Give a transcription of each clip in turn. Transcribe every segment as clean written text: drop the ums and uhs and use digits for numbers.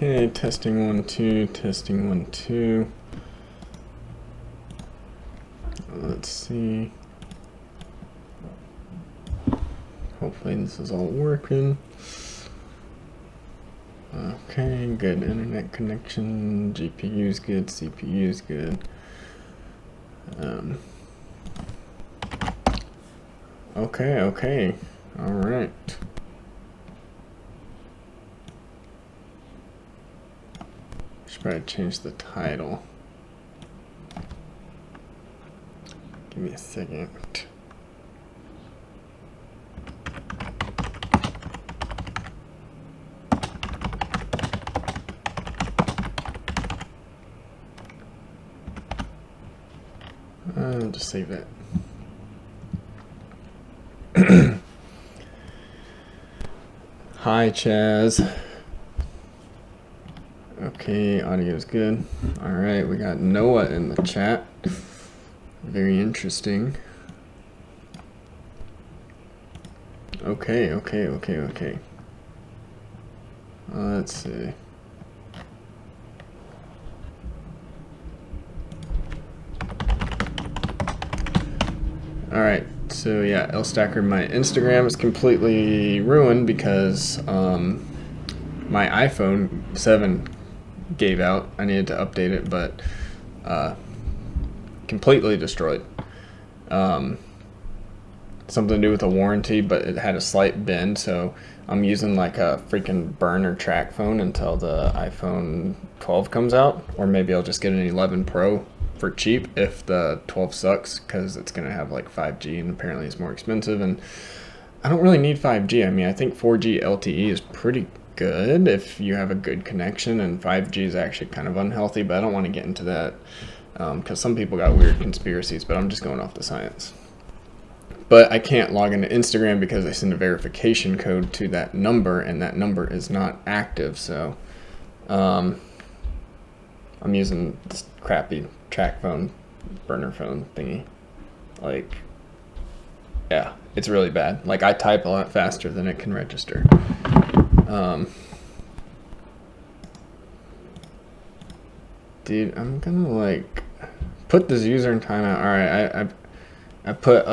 Okay, testing 1 2, testing 1 2. Let's see. Hopefully this is all working. Okay, good internet connection. GPU is good, CPU is good. Okay, all right. Should probably change the title. Give me a second. I'll just save that. Hi, Chaz. Okay, audio is good. All right, we got Noah in the chat. Very interesting. Okay. Let's see. All right, so yeah, LStacker, my Instagram is completely ruined because my iPhone 7 gave out. I needed to update it, but completely destroyed. Something to do with a warranty, but it had a slight bend, so I'm using like a freaking burner track phone until the iPhone 12 comes out, or maybe I'll just get an 11 Pro for cheap if the 12 sucks, because it's going to have like 5G and apparently it's more expensive, and I don't really need 5G. I mean, I think 4G LTE is pretty good if you have a good connection, and 5G is actually kind of unhealthy, but I don't want to get into that because some people got weird conspiracies, but I'm just going off the science. But I can't log into Instagram because I send a verification code to that number, and that number is not active. So I'm using this crappy track phone, burner phone thingy. Like, yeah, it's really bad. Like, I type a lot faster than it can register. Dude, I'm gonna like put this user in timeout. All right, I put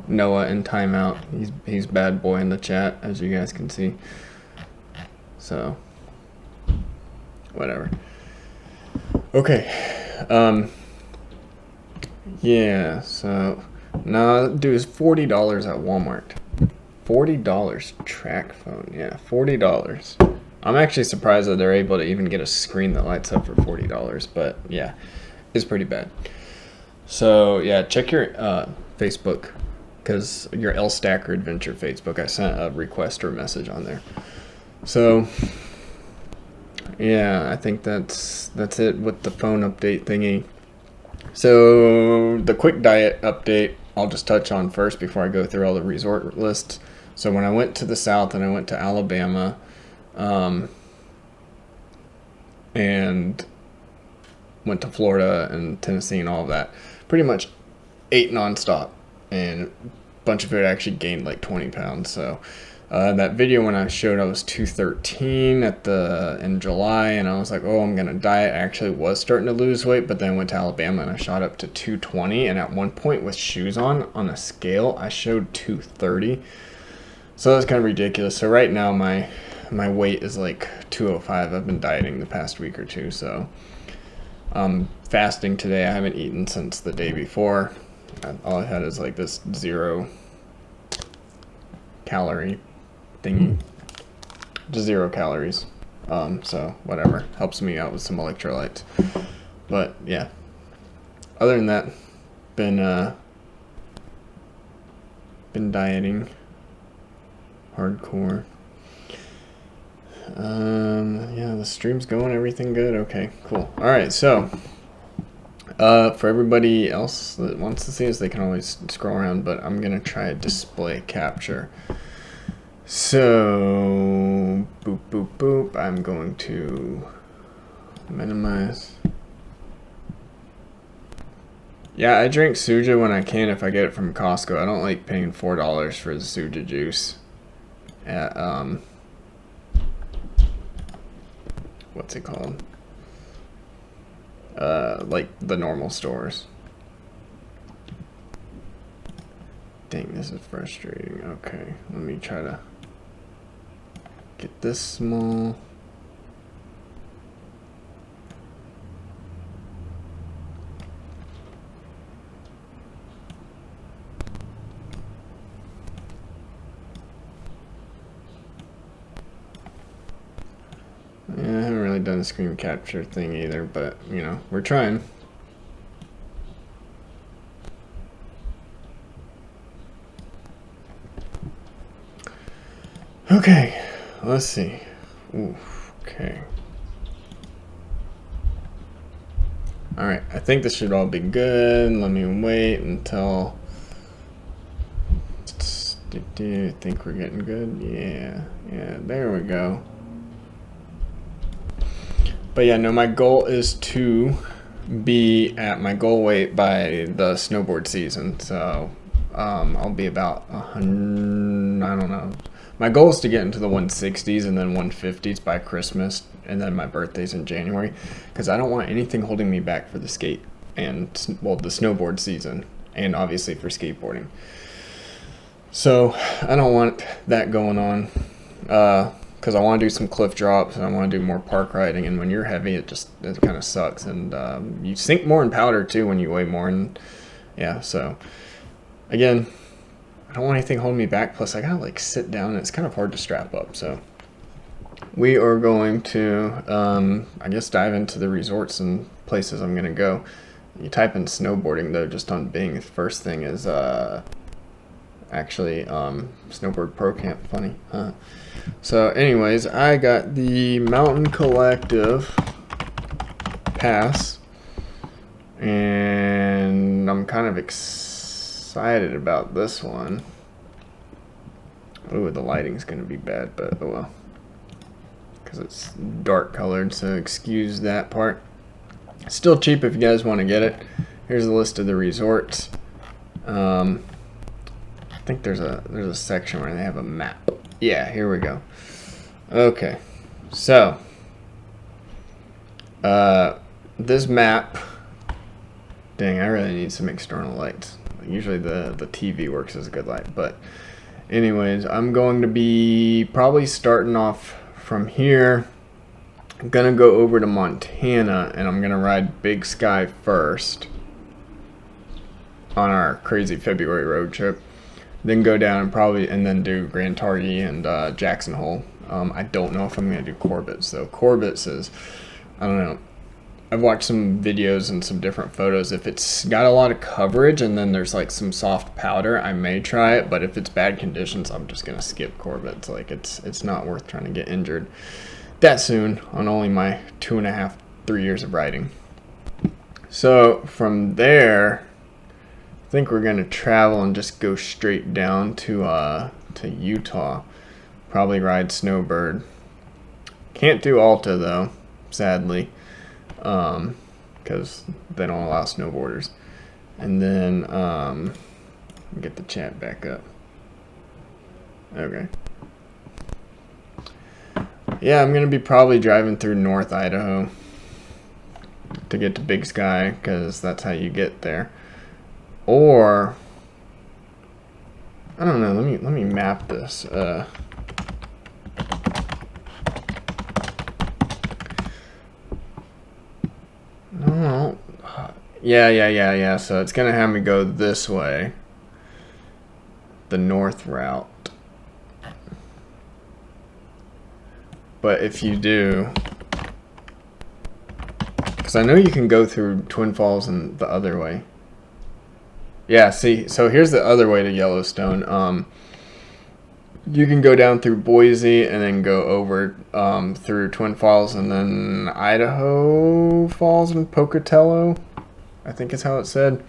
Noah in timeout. He's bad boy in the chat, as you guys can see. So whatever. Okay. Yeah. So now, dude, it's $40 at Walmart. $40 track phone. Yeah, $40. I'm actually surprised that they're able to even get a screen that lights up for $40. But yeah, it's pretty bad. So yeah, check your Facebook, because your LStacker Adventure Facebook, I sent a request or a message on there. So yeah, I think that's it with the phone update thingy. So the quick diet update, I'll just touch on first before I go through all the resort lists. So when I went to the south and I went to Alabama, and went to Florida and Tennessee and all of that, pretty much ate nonstop, and a bunch of it actually gained like 20 pounds. So that video when I showed I was 213 in July, and I was like, oh, I'm gonna diet. I actually was starting to lose weight, but then I went to Alabama and I shot up to 220, and at one point with shoes on a scale I showed 230. So that's kind of ridiculous. So right now my weight is like 205. I've been dieting the past week or two, so fasting today. I haven't eaten since the day before. All I had is like this 0 calorie thingy, just 0 calories. So whatever, helps me out with some electrolytes. But yeah, other than that, been dieting hardcore. Yeah, the stream's going, everything good. Okay, cool. All right, so for everybody else that wants to see us, they can always scroll around, but I'm gonna try a display capture. So boop, I'm going to minimize. Yeah, I drink Suja when I can if I get it from Costco. I don't like paying $4 for the Suja juice at what's it called? Like the normal stores. Dang, this is frustrating. Okay, let me try to get this small. Yeah, I haven't really done a screen capture thing either, but you know, we're trying. Okay, let's see. Oof, okay. Alright, I think this should all be good. Let me wait until... Do you think we're getting good? Yeah, there we go. But yeah, no, my goal is to be at my goal weight by the snowboard season. So I'll be about 100, I don't know. My goal is to get into the 160s and then 150s by Christmas, and then my birthday's in January, because I don't want anything holding me back for the skate and, well, the snowboard season, and obviously for skateboarding. So I don't want that going on, because I want to do some cliff drops and I want to do more park riding. And when you're heavy, it kind of sucks, and you sink more in powder too when you weigh more. And yeah, so again, I don't want anything holding me back. Plus, I gotta like sit down, and it's kind of hard to strap up. So we are going to, I guess, dive into the resorts and places I'm gonna go. You type in snowboarding though, just on Bing. The first thing is actually Snowboard Pro Camp. Funny, huh? So anyways, I got the Mountain Collective pass, and I'm kind of excited about this one. Ooh, the lighting's gonna be bad, but oh well, because it's dark colored, so excuse that part. Still cheap if you guys want to get it. Here's a list of the resorts. I think there's a section where they have a map. Yeah, here we go. Okay, so this map. Dang, I really need some external lights. Usually the TV works as a good light, but anyways, I'm going to be probably starting off from here. I'm gonna go over to Montana, and I'm gonna ride Big Sky first on our crazy February road trip. Then go down and then do Grand Targhee and Jackson Hole. I don't know if I'm gonna do Corbett's though. Corbett's is, I don't know. I've watched some videos and some different photos. If it's got a lot of coverage and then there's like some soft powder, I may try it. But if it's bad conditions, I'm just gonna skip Corbett's. Like it's not worth trying to get injured that soon on only my 2.5, 3 years of riding. So from there, I think we're gonna travel and just go straight down to Utah. Probably ride Snowbird. Can't do Alta though, sadly, because they don't allow snowboarders. And then get the chat back up. Okay. Yeah, I'm gonna be probably driving through North Idaho to get to Big Sky, because that's how you get there. Or I don't know. Let me map this. No. Yeah. So it's gonna have me go this way, the north route. But if you do, because I know you can go through Twin Falls and the other way. Yeah, see, so here's the other way to Yellowstone. You can go down through Boise and then go over through Twin Falls and then Idaho Falls and Pocatello, I think is how it said.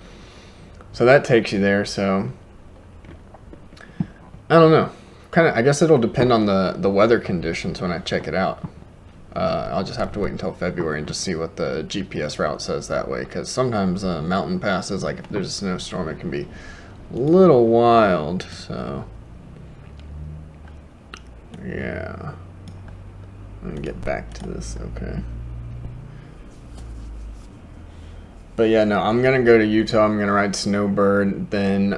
So that takes you there. So I don't know. I guess it'll depend on the weather conditions when I check it out. I'll just have to wait until February and just see what the GPS route says that way, because sometimes mountain passes, like if there's a snowstorm, it can be a little wild. So yeah, Let me get back to this. Okay. But yeah, no, I'm gonna go to Utah. I'm gonna ride Snowbird. Then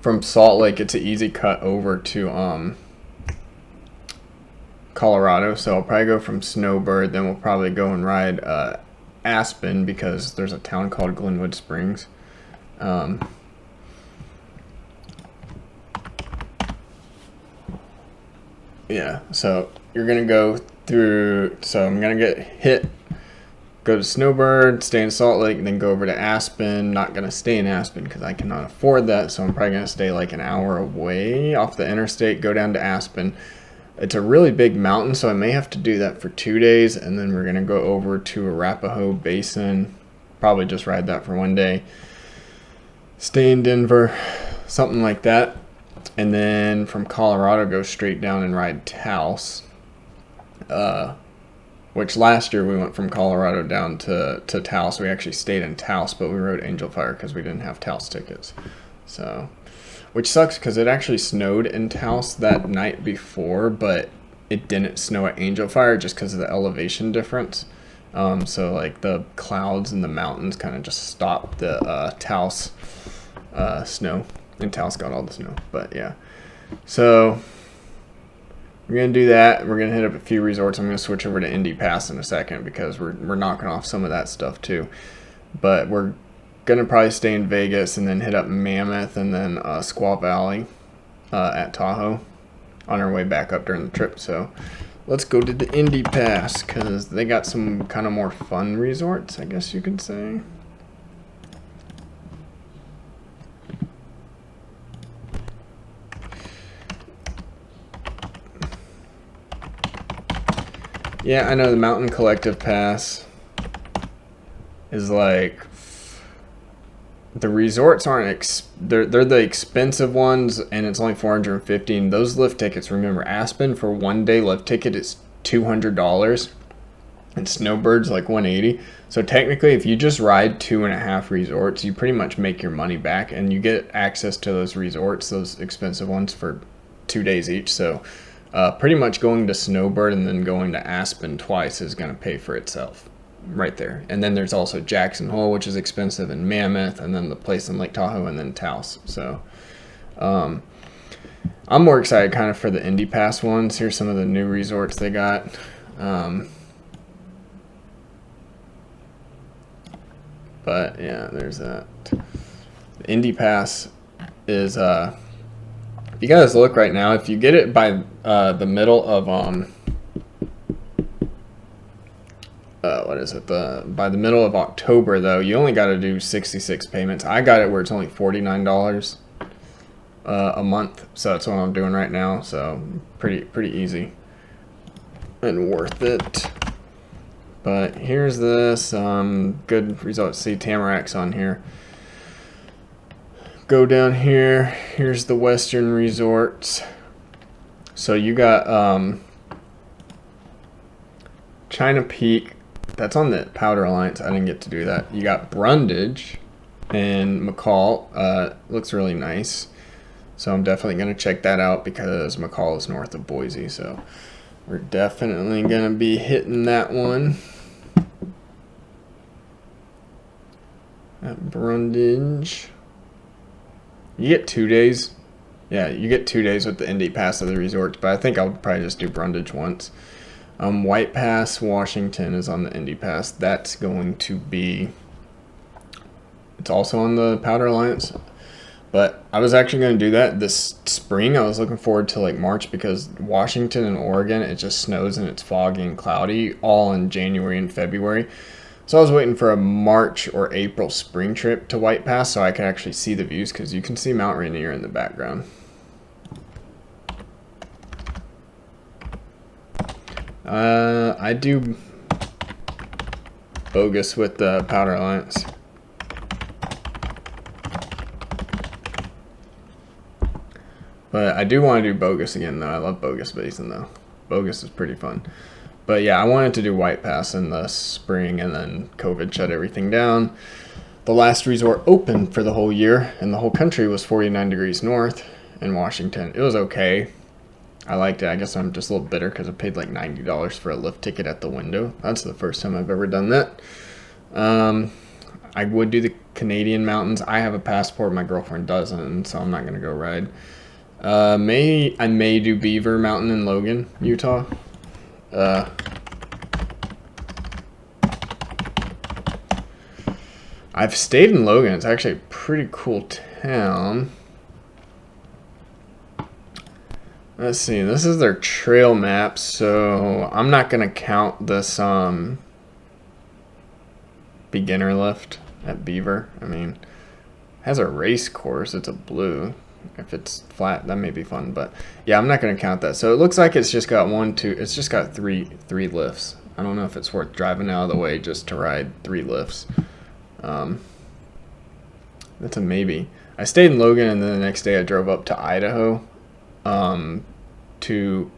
from Salt Lake, it's an easy cut over to Colorado. So I'll probably go from Snowbird. Then we'll probably go and ride Aspen because there's a town called Glenwood Springs. Yeah, so you're gonna go through. So I'm gonna go to Snowbird, stay in Salt Lake, and then go over to Aspen. Not gonna stay in Aspen because I cannot afford that, so I'm probably gonna stay like an hour away off the interstate, go down to Aspen. It's a really big mountain, so I may have to do that for 2 days, and then we're gonna go over to Arapahoe Basin, probably just ride that for 1 day, stay in Denver, something like that, and then from Colorado go straight down and ride Taos. Which last year we went from Colorado down to Taos. We actually stayed in Taos, but we rode Angel Fire because we didn't have Taos tickets. So, which sucks because it actually snowed in Taos that night before, but it didn't snow at Angel Fire just because of the elevation difference. So like the clouds and the mountains kind of just stopped the Taos snow, and Taos got all the snow. But yeah, so we're going to do that. We're going to hit up a few resorts. I'm going to switch over to Indy Pass in a second because we're knocking off some of that stuff too. But we're going to probably stay in Vegas and then hit up Mammoth and then Squaw Valley at Tahoe on our way back up during the trip. So let's go to the Indy Pass because they got some kind of more fun resorts, I guess you could say. Yeah, I know the Mountain Collective Pass is like, the resorts aren't, they're the expensive ones, and it's only $450. And those lift tickets, remember, Aspen for 1 day lift ticket is $200, and Snowbird's like $180. So technically, if you just ride 2.5 resorts, you pretty much make your money back, and you get access to those resorts, those expensive ones, for 2 days each. So pretty much going to Snowbird and then going to Aspen twice is going to pay for itself right there. And then there's also Jackson Hole, which is expensive, and Mammoth, and then the place in Lake Tahoe, and then Taos. So I'm more excited kind of for the Indy Pass ones. Here's some of the new resorts they got. But yeah, there's that. The Indy Pass is if you guys look right now, if you get it by the middle of by the middle of October, though, you only got to do 66 payments. I got it where it's only $49 a month, so that's what I'm doing right now. So pretty easy and worth it. But here's this good results. See Tamarac's on here. Go down here. Here's the Western resorts. So you got China Peak. That's on the Powder Alliance. I didn't get to do that. You got Brundage and McCall. Looks really nice. So I'm definitely going to check that out because McCall is north of Boise. So we're definitely going to be hitting that one. At Brundage. You get 2 days. Yeah, you get 2 days with the Indy Pass of the resorts, but I think I'll probably just do Brundage once. White Pass, Washington is on the Indy Pass. That's going to be... It's also on the Powder Alliance. But I was actually going to do that this spring. I was looking forward to like March because Washington and Oregon, it just snows and it's foggy and cloudy all in January and February. So I was waiting for a March or April spring trip to White Pass so I could actually see the views because you can see Mount Rainier in the background. I do Bogus with the Powder Alliance. But I do want to do Bogus again, though. I love Bogus Basin, though. Bogus is pretty fun. But yeah, I wanted to do White Pass in the spring, and then COVID shut everything down. The last resort open for the whole year in the whole country was 49 degrees north in Washington. It was okay. I liked it. I guess I'm just a little bitter because I paid like $90 for a lift ticket at the window. That's the first time I've ever done that. I would do the Canadian mountains. I have a passport. My girlfriend doesn't, so I'm not gonna go ride. I may do Beaver Mountain in Logan, Utah. Uh, I've stayed in Logan. It's actually a pretty cool town. Let's see. This is their trail map, so I'm not gonna count this beginner lift at Beaver. I mean, it has a race course. It's a blue. If it's flat, that may be fun, but yeah, I'm not gonna count that. So it looks like it's just got it's just got three lifts. I don't know if it's worth driving out of the way just to ride 3 lifts. That's a maybe. I stayed in Logan, and then the next day I drove up to Idaho, to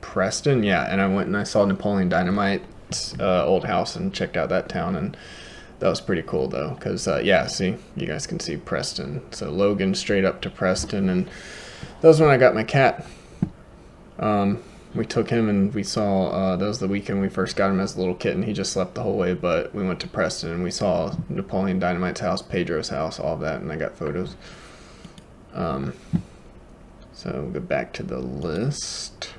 Preston. Yeah, and I went and I saw Napoleon Dynamite's old house and checked out that town, and that was pretty cool though, because yeah, see, you guys can see Preston. So Logan straight up to Preston, and that was when I got my cat. We took him and we saw, that was the weekend we first got him as a little kitten. He just slept the whole way, but we went to Preston and we saw Napoleon Dynamite's house, Pedro's house, all of that, and I got photos. So we'll go back to the list.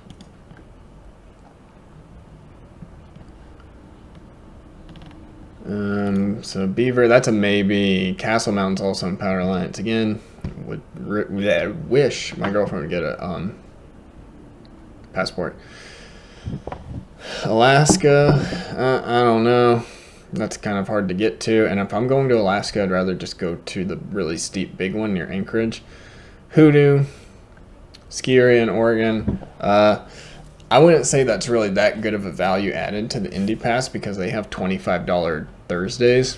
So Beaver, that's a maybe. Castle Mountain's also in Powder Alliance again. Wish my girlfriend would get a passport. Alaska, I don't know. That's kind of hard to get to. And if I'm going to Alaska, I'd rather just go to the really steep big one near Anchorage. Hoodoo, ski area in Oregon. I wouldn't say that's really that good of a value added to the Indy Pass because they have $25 Thursdays.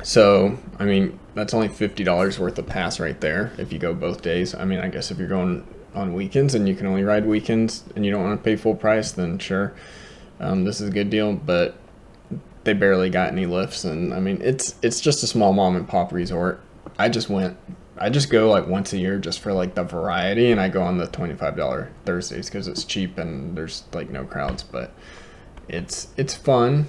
So, I mean, that's only $50 worth of pass right there if you go both days. I mean, I guess if you're going on weekends and you can only ride weekends and you don't want to pay full price, then sure, this is a good deal. But they barely got any lifts, and I mean, it's just a small mom and pop resort. I just go like once a year just for like the variety, and I go on the $25 Thursdays because it's cheap and there's like no crowds, but it's fun,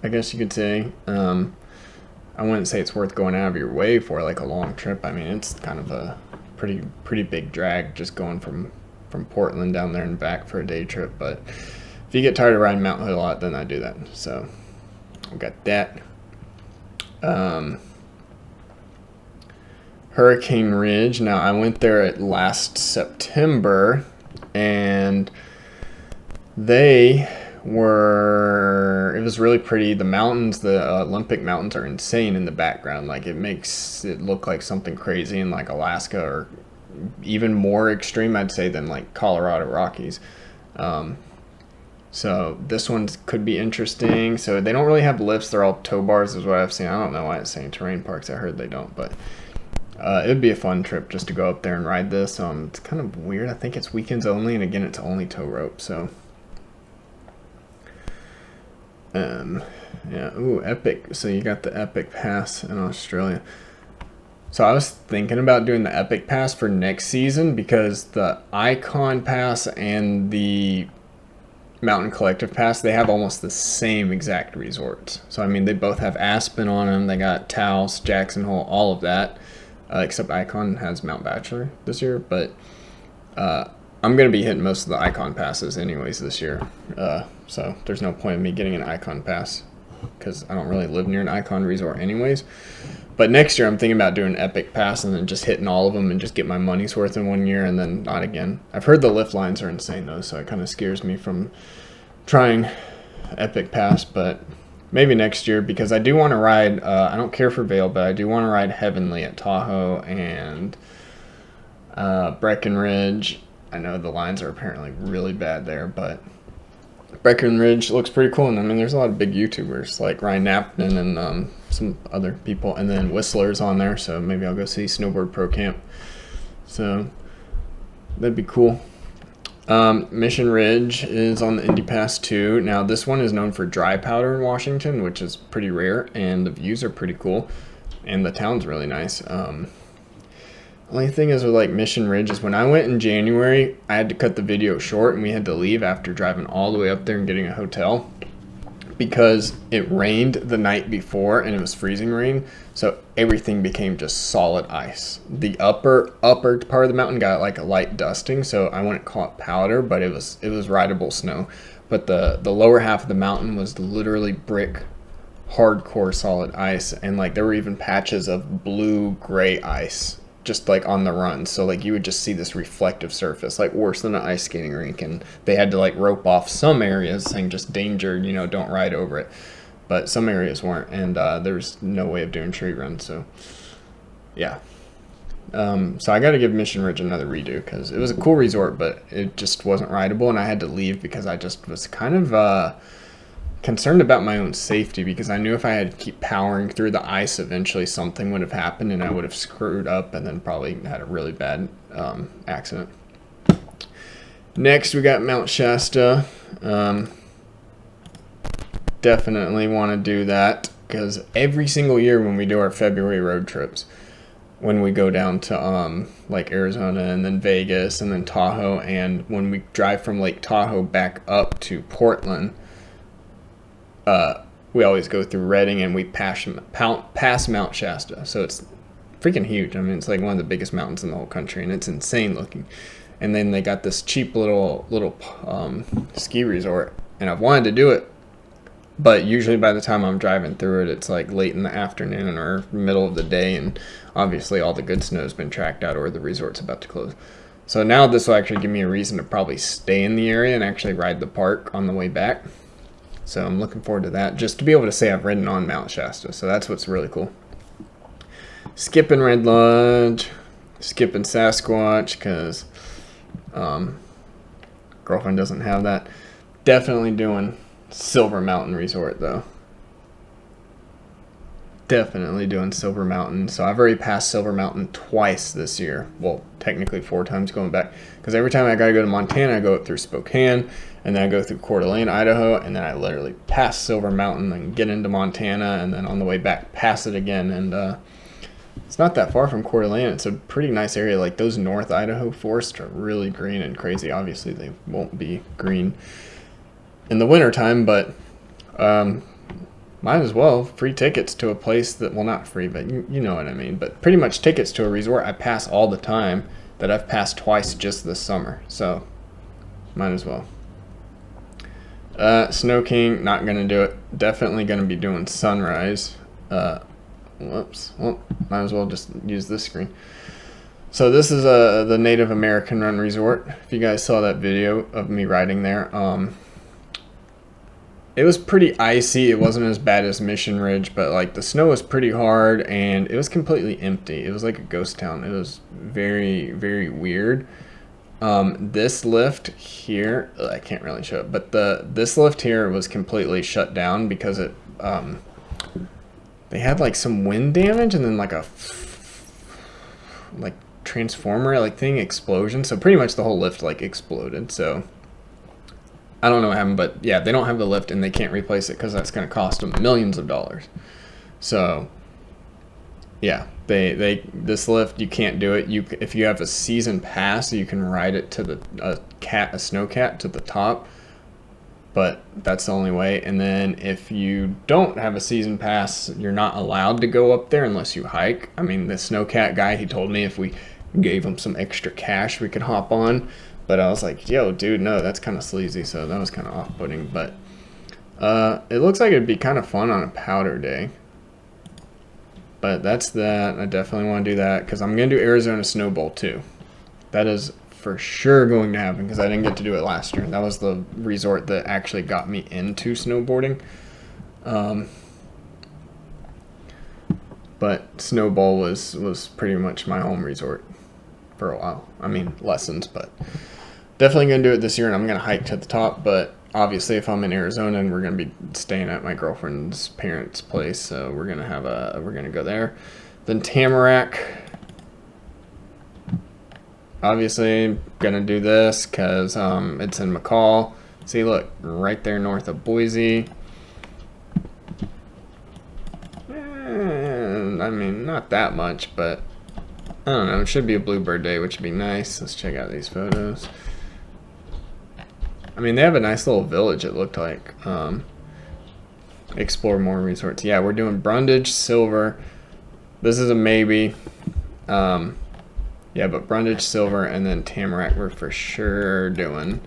I guess you could say. I wouldn't say it's worth going out of your way for like a long trip. I mean, it's kind of a pretty big drag just going from Portland down there and back for a day trip. But if you get tired of riding Mount Hood a lot, then I do that. So I've got that. Hurricane Ridge. Now I went there last September, and it was really pretty. The mountains, the Olympic Mountains, are insane in the background. Like, it makes it look like something crazy in like Alaska, or even more extreme, I'd say, than like Colorado Rockies. So this one could be interesting. So they don't really have lifts. They're all tow bars is what I've seen. I don't know why it's saying terrain parks. I heard they don't, but it would be a fun trip just to go up there and ride this. It's kind of weird. I think it's weekends only, and again, it's only tow rope. So, yeah. Ooh, Epic. So you got the Epic Pass in Australia. So I was thinking about doing the Epic Pass for next season because the Icon Pass and the Mountain Collective Pass, they have almost the same exact resorts. So I mean, they both have Aspen on them. They got Taos, Jackson Hole, all of that. Except Icon has Mount Bachelor this year, but I'm going to be hitting most of the Icon passes anyways this year. So there's no point in me getting an Icon pass because I don't really live near an Icon resort anyways. But next year I'm thinking about doing Epic Pass and then just hitting all of them and just get my money's worth in 1 year and then not again. I've heard the lift lines are insane though, so it kind of scares me from trying Epic Pass, but maybe next year, because I do want to ride, I don't care for Vail, but I do want to ride Heavenly at Tahoe and Breckenridge. I know the lines are apparently really bad there, but Breckenridge looks pretty cool. And I mean, there's a lot of big YouTubers like Ryan Napton and some other people. And then Whistler's on there, so maybe I'll go see Snowboard Pro Camp. So that'd be cool. Mission Ridge is on the Indy Pass too. Now this one is known for dry powder in Washington, which is pretty rare, and the views are pretty cool, and the town's really nice. Only thing is with like Mission Ridge is when I went in January, I had to cut the video short and we had to leave after driving all the way up there and getting a hotel because it rained the night before and it was freezing rain. So everything became just solid ice. The upper part of the mountain got like a light dusting, so I wouldn't call it powder, but it was rideable snow. But the lower half of the mountain was literally brick, hardcore solid ice, and like there were even patches of blue gray ice just like on the run, so like you would just see this reflective surface, like worse than an ice skating rink. And they had to like rope off some areas saying just danger, you know, don't ride over it, but some areas weren't. And there's no way of doing tree runs, so yeah. So I got to give Mission Ridge another redo because it was a cool resort, but it just wasn't rideable, and I had to leave because I just was kind of concerned about my own safety, because I knew if I had to keep powering through the ice, eventually something would have happened and I would have screwed up and then probably had a really bad accident. Next, we got Mount Shasta. Definitely want to do that because every single year when we do our February road trips, when we go down to like Arizona and then Vegas and then Tahoe, and when we drive from Lake Tahoe back up to Portland, we always go through Redding and we pass Mount Shasta. So it's freaking huge. I mean, it's like one of the biggest mountains in the whole country, and it's insane looking. And then they got this cheap little ski resort, and I've wanted to do it, but usually by the time I'm driving through it, it's like late in the afternoon or middle of the day, and obviously all the good snow has been tracked out or the resort's about to close. So now this will actually give me a reason to probably stay in the area and actually ride the park on the way back. So I'm looking forward to that, just to be able to say I've ridden on Mount Shasta. So that's what's really cool. Skipping Red Lodge, skipping Sasquatch because girlfriend doesn't have that. Definitely doing Silver Mountain Resort though. Definitely doing Silver Mountain. So I've already passed Silver Mountain twice this year. Well, technically 4 times going back, because every time I gotta go to Montana, I go up through Spokane, and then I go through Coeur d'Alene, Idaho, and then I literally pass Silver Mountain and get into Montana, and then on the way back pass it again. And it's not that far from Coeur d'Alene. It's a pretty nice area. Like those North Idaho forests are really green and crazy. Obviously they won't be green in the wintertime, but might as well. Free tickets to a place that, well, not free, but you know what I mean, but pretty much tickets to a resort I pass all the time, that I've passed twice just this summer, so might as well. Snow King, not gonna do it. Definitely gonna be doing Sunrise. Whoops, well, might as well just use this screen. So this is the Native American run resort. If you guys saw that video of me riding there, it was pretty icy. It wasn't as bad as Mission Ridge, but like the snow was pretty hard and it was completely empty. It was like a ghost town. It was very, very weird. This lift here, I can't really show it, but this lift here was completely shut down because it they had like some wind damage and then like a like transformer like thing explosion. So pretty much the whole lift like exploded. So I don't know what happened, but yeah, they don't have the lift and they can't replace it because that's going to cost them millions of dollars. So yeah, this lift, you can't do it. If you have a season pass, you can ride it to the a snowcat to the top, but that's the only way. And then if you don't have a season pass, you're not allowed to go up there unless you hike. I mean, the snowcat guy, he told me if we gave him some extra cash, we could hop on. But I was like, yo, dude, no, that's kind of sleazy. So that was kind of off-putting. But it looks like it'd be kind of fun on a powder day. But that's that. I definitely want to do that because I'm going to do Arizona Snow Bowl too. That is for sure going to happen because I didn't get to do it last year. That was the resort that actually got me into snowboarding. But Snow Bowl was pretty much my home resort for a while. I mean, lessons, but definitely going to do it this year, and I'm going to hike to the top. But obviously, if I'm in Arizona, and we're going to be staying at my girlfriend's parents' place, so we're going to go there. Then Tamarack, obviously, going to do this because it's in McCall. See, look, right there north of Boise. And, I mean, not that much, but I don't know, it should be a bluebird day, which would be nice. Let's check out these photos. I mean, they have a nice little village, it looked like. Explore more resorts. Yeah, we're doing Brundage, Silver. This is a maybe. Yeah, but Brundage, Silver, and then Tamarack we're for sure doing.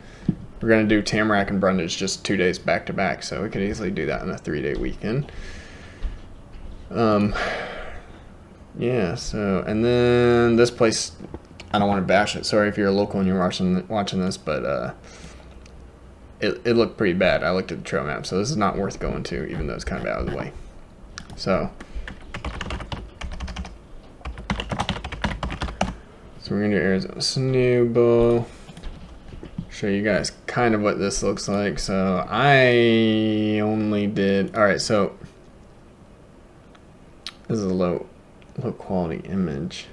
We're going to do Tamarack and Brundage just 2 days back to back, so we could easily do that in a 3-day weekend. Yeah, so, and then this place, I don't want to bash it. Sorry if you're a local and you're watching this, but it looked pretty bad. I looked at the trail map, so this is not worth going to, even though it's kind of out of the way. So we're going to do Arizona Snowball. Show you guys kind of what this looks like. So I only did, all right, so this is a low quality image.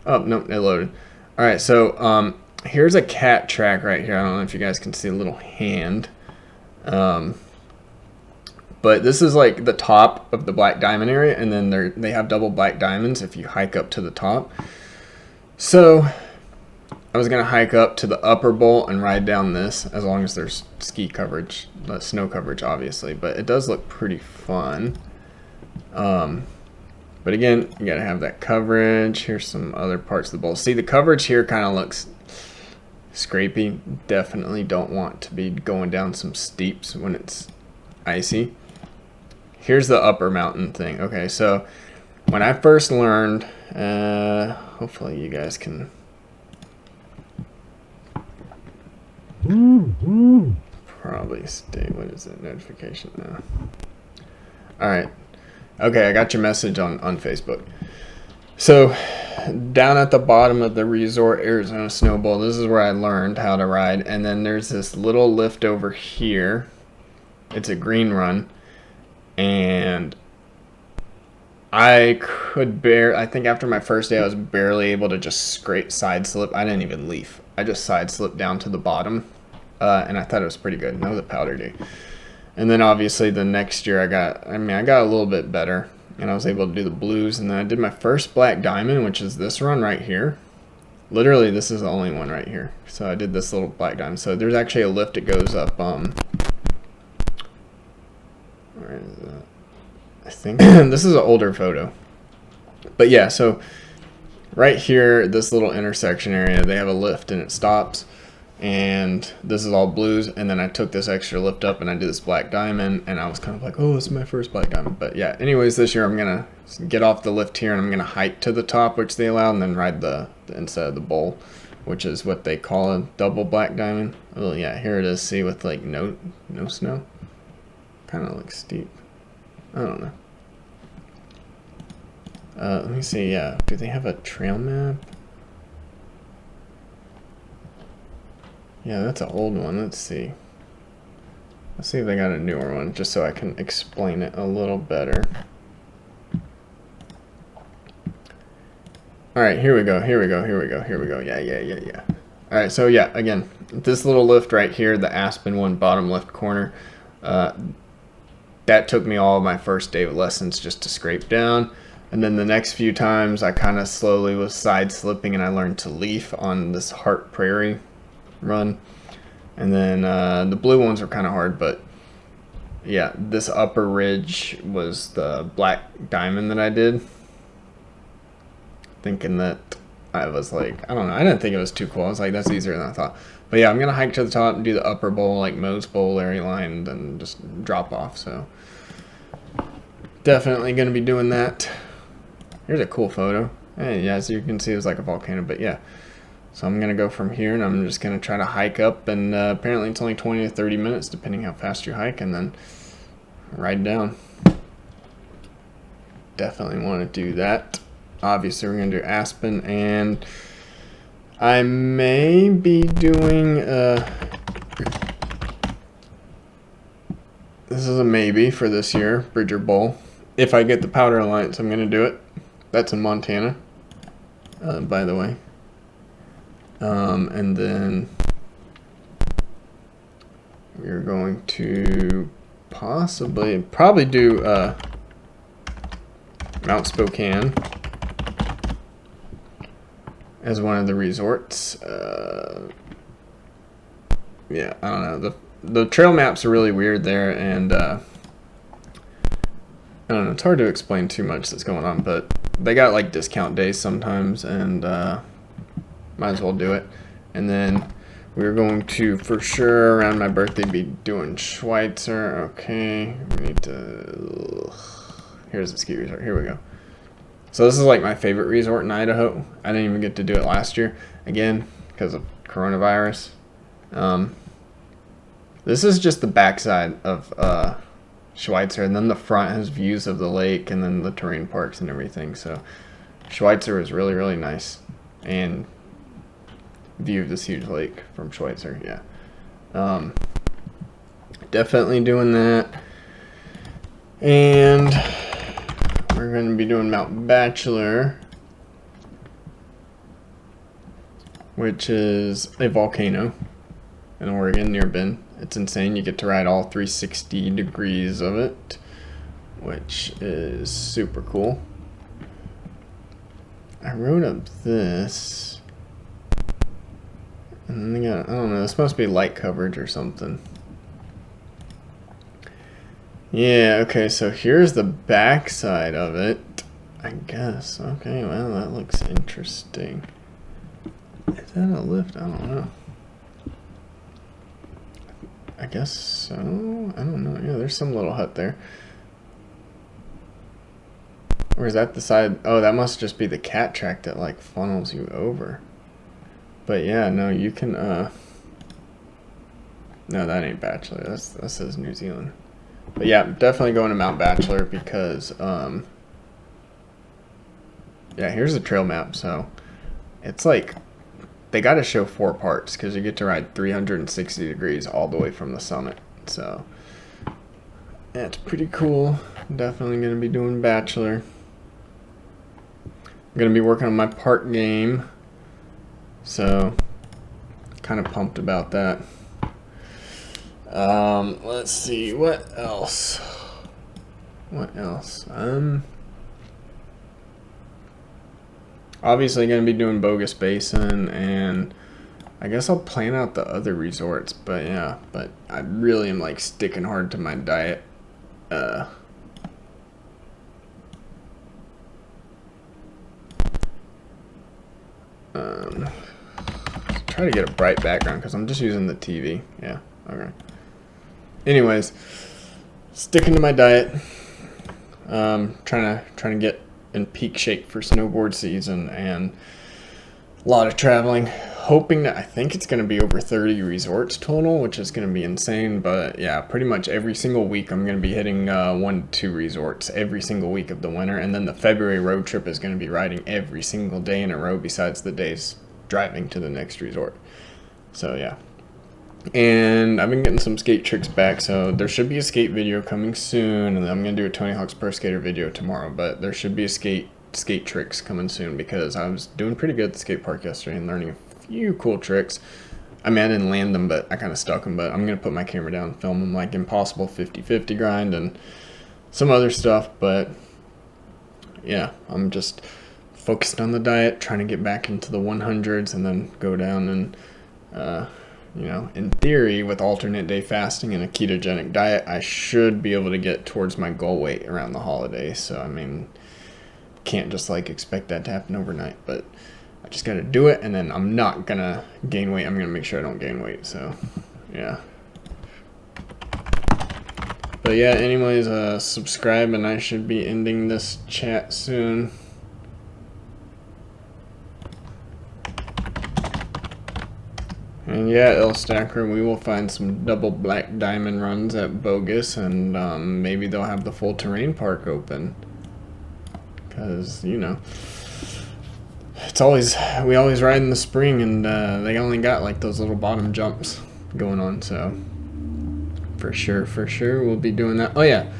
Oh, no, it loaded. All right, so here's a cat track right here. I don't know if you guys can see a little hand. But this is like the top of the Black Diamond area, and then they have double Black Diamonds if you hike up to the top. So I was going to hike up to the upper bowl and ride down this, as long as there's ski coverage, snow coverage, obviously. But it does look pretty fun. But again, you got to have that coverage. Here's some other parts of the bowl. See, the coverage here kind of looks scrapey. Definitely don't want to be going down some steeps when it's icy. Here's the upper mountain thing. Okay, so when I first learned, hopefully you guys can probably stay. What is that notification now? All right. Okay, I got your message on Facebook. So down at the bottom of the resort Arizona Snowball, this is where I learned how to ride. And then there's this little lift over here. It's a green run. And I think after my first day, I was barely able to just scrape side slip. I didn't even leaf. I just side slipped down to the bottom. And I thought it was pretty good. That was a powder day. And then obviously the next year I got a little bit better, and I was able to do the blues. And then I did my first Black Diamond, which is this run right here. Literally, this is the only one right here. So I did this little Black Diamond. So there's actually a lift that goes up, where is that? I think this is an older photo. But yeah, so right here, this little intersection area, they have a lift and it stops. And this is all blues, and then I took this extra lift up and I did this Black Diamond, and I was kind of like, oh, this is my first Black Diamond. But yeah, anyways, this year I'm gonna get off the lift here and I'm gonna hike to the top, which they allow, and then ride the inside of the bowl, which is what they call a double Black Diamond. Oh yeah, here it is. See, with like no snow, kind of looks steep. I don't know. Let me see. Yeah, do they have a trail map? Yeah, that's an old one. Let's see. Let's see if they got a newer one, just so I can explain it a little better. All right, here we go. Yeah. All right, so yeah, again, this little lift right here, the Aspen one, bottom left corner, that took me all of my first day of lessons just to scrape down. And then the next few times, I kind of slowly was side slipping, and I learned to leaf on this Hart Prairie run. And then the blue ones were kind of hard, but yeah, this upper ridge was the Black Diamond that I did, thinking that I was like, I don't know, I didn't think it was too cool. I was like, that's easier than I thought. But yeah, I'm gonna hike to the top and do the upper bowl, like Moe's Bowl, Larry Line, and then just drop off. So definitely gonna be doing that. Here's a cool photo. Hey, yeah, as you can see, it was like a volcano, but yeah. So I'm going to go from here, and I'm just going to try to hike up, and apparently it's only 20 to 30 minutes, depending how fast you hike, and then ride down. Definitely want to do that. Obviously, we're going to do Aspen, and I may be doing, this is a maybe for this year, Bridger Bowl. If I get the Powder Alliance, I'm going to do it. That's in Montana, by the way. And then we're going to probably do Mount Spokane. as one of the resorts. Yeah, I don't know. The trail maps are really weird there, and I don't know. It's hard to explain too much that's going on, but they got like discount days sometimes, and might as well do it. And then we're going to, for sure, around my birthday, be doing Schweitzer. Okay, we need to. Here's the ski resort. Here we go. So this is like my favorite resort in Idaho. I didn't even get to do it last year, again, because of coronavirus. This is just the backside of Schweitzer, and then the front has views of the lake and then the terrain parks and everything. So Schweitzer is really, really nice, and view of this huge lake from Schweitzer. Yeah, definitely doing that. And we're going to be doing Mount Bachelor, which is a volcano in Oregon near Bend. It's insane. You get to ride all 360 degrees of it, which is super cool. I wrote up this, and then they got, I don't know, this must be light coverage or something. Yeah, okay, so here's the back side of it, I guess. Okay, well, that looks interesting. Is that a lift? I don't know. I guess so. I don't know. Yeah, there's some little hut there. Or is that the side? Oh, that must just be the cat track that like funnels you over. But yeah, no, you can no, that ain't Bachelor. That says New Zealand. But yeah, definitely going to Mount Bachelor because yeah, here's the trail map. So it's like they got to show 4 parts because you get to ride 360 degrees all the way from the summit. So that's pretty cool. Definitely going to be doing Bachelor. I'm going to be working on my park game. So kind of pumped about that. Let's see, what else? Obviously going to be doing Bogus Basin, and I guess I'll plan out the other resorts, but yeah, but I really am like sticking hard to my diet. Try to get a bright background because I'm just using the TV. Yeah, okay. Anyways, sticking to my diet. Trying to get in peak shape for snowboard season, and a lot of traveling. Hoping that, I think it's going to be over 30 resorts total, which is going to be insane. But yeah, pretty much every single week I'm going to be hitting 1 to 2 resorts every single week of the winter. And then the February road trip is going to be riding every single day in a row besides the days driving to the next resort. So yeah. And I've been getting some skate tricks back, so there should be a skate video coming soon, and I'm going to do a Tony Hawk's Pro Skater video tomorrow, but there should be a skate tricks coming soon because I was doing pretty good at the skate park yesterday and learning a few cool tricks. I mean, I didn't land them, but I kind of stuck them, but I'm going to put my camera down and film them, like Impossible 50-50 grind and some other stuff. But yeah, I'm just focused on the diet, trying to get back into the 100s and then go down and you know, in theory, with alternate day fasting and a ketogenic diet, I should be able to get towards my goal weight around the holidays. So, I mean, can't just like expect that to happen overnight, but I just got to do it, and then I'm not going to gain weight. I'm going to make sure I don't gain weight. So, yeah. But yeah, anyways, subscribe, and I should be ending this chat soon. And yeah, El Stacker, we will find some double black diamond runs at Bogus, and maybe they'll have the full terrain park open. Because, you know, it's always, we always ride in the spring, and they only got like those little bottom jumps going on. So for sure, we'll be doing that. Oh yeah,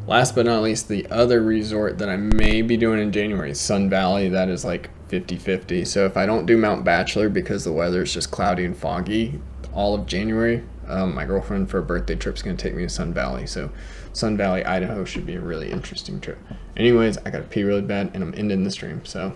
last but not least, the other resort that I may be doing in January is Sun Valley. That is like 50-50. So if I don't do Mount Bachelor because the weather is just cloudy and foggy all of January, my girlfriend for a birthday trip is going to take me to Sun Valley. So Sun Valley, Idaho should be a really interesting trip. Anyways, I got to pee really bad, and I'm ending the stream. So